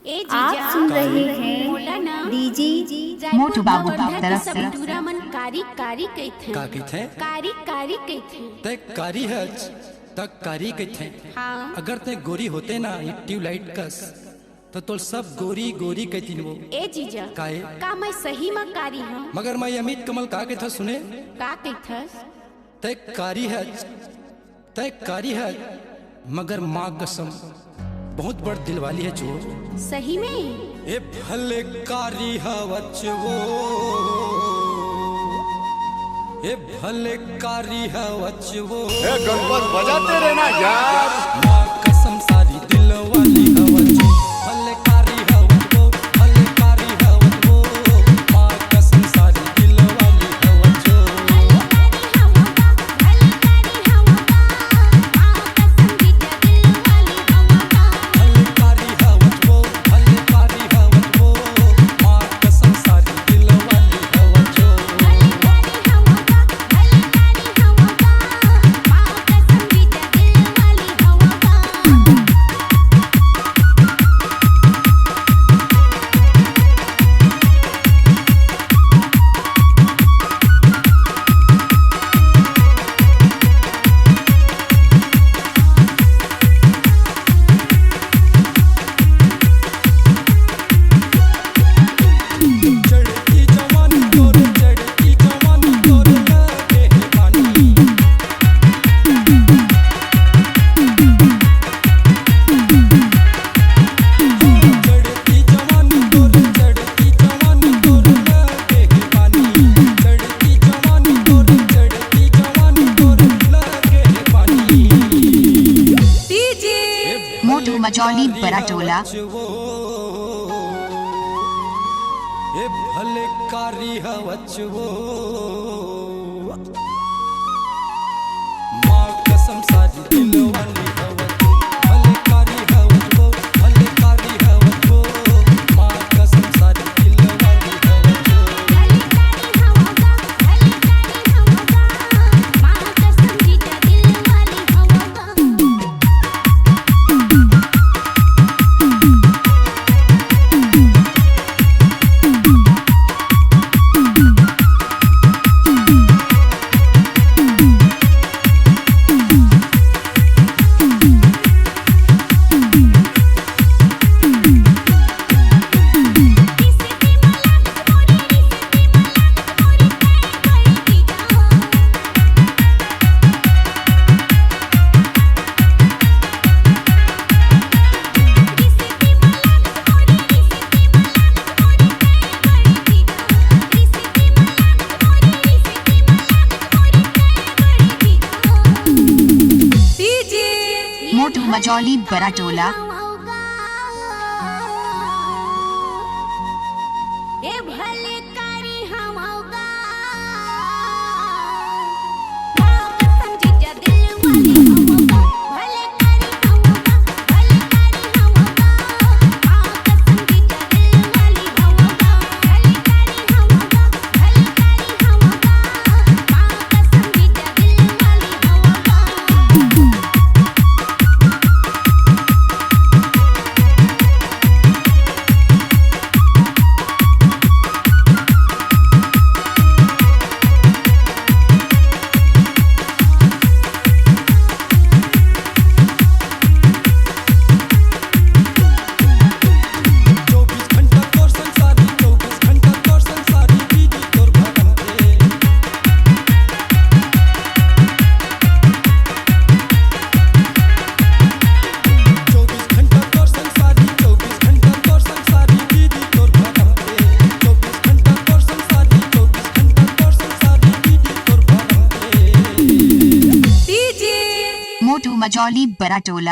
आप सुन रहे हैं डीजी मोटू बाबू की तरफ से मन कारी कारी कहथे का कहथे कारी कारी कहथे ते कारी है तक कारी कहथे। हाँ अगर ते गोरी होते ना ये ट्यूबलाइट कस तो तोर सब गोरी गोरी कहती वो। ए जीजा काहे का मैं सही में कारी हूँ मगर मैं अमित कमल का कहथा सुने का कहथस ते कारी है मगर माँ कसम बहुत बड़ दिल वाली है जो सही में ए भले कारी हवच वो ए भले कारी हवच वो ए गणपत बजाते रहना यार। माँ कसम सारी दिल वाली हवच भले कारी हवच वो भले कारी हवच वो माँ कसम सारी दिल वाली हवच भले कारी हवच वो भले कारी हवच वो माँ कसम सारी दिल वाली हवच चढ़ती जवानी तोर चढ़ती जवानी तोर लगे है पानी चढ़ती जवानी तोर चढ़ती जवानी तोर लगे है पानी चढ़ती जवानी तोर चढ़ती जवानी तोर लगे है पानी मोटू मचौली बड़ा टोला वो ए भले कारी हवच वो माँ कसम सारी दिल वाली हवच भले कारी हवच वो भले कारी हवच वो माँ कसम सारी दिल वाली हवच मोटू मचौली बड़ा टोला ए भले कारी हम होगा जीजा दिल वाली हम होगा भले कारी हम होगा भले कारी हम होगा कसम जीजा दिल वाली हम होगा भले कारी हम होगा भले कारी हम होगा कसम जीजा दिल वाली हम होगा मोटू मचौली बड़ा टोला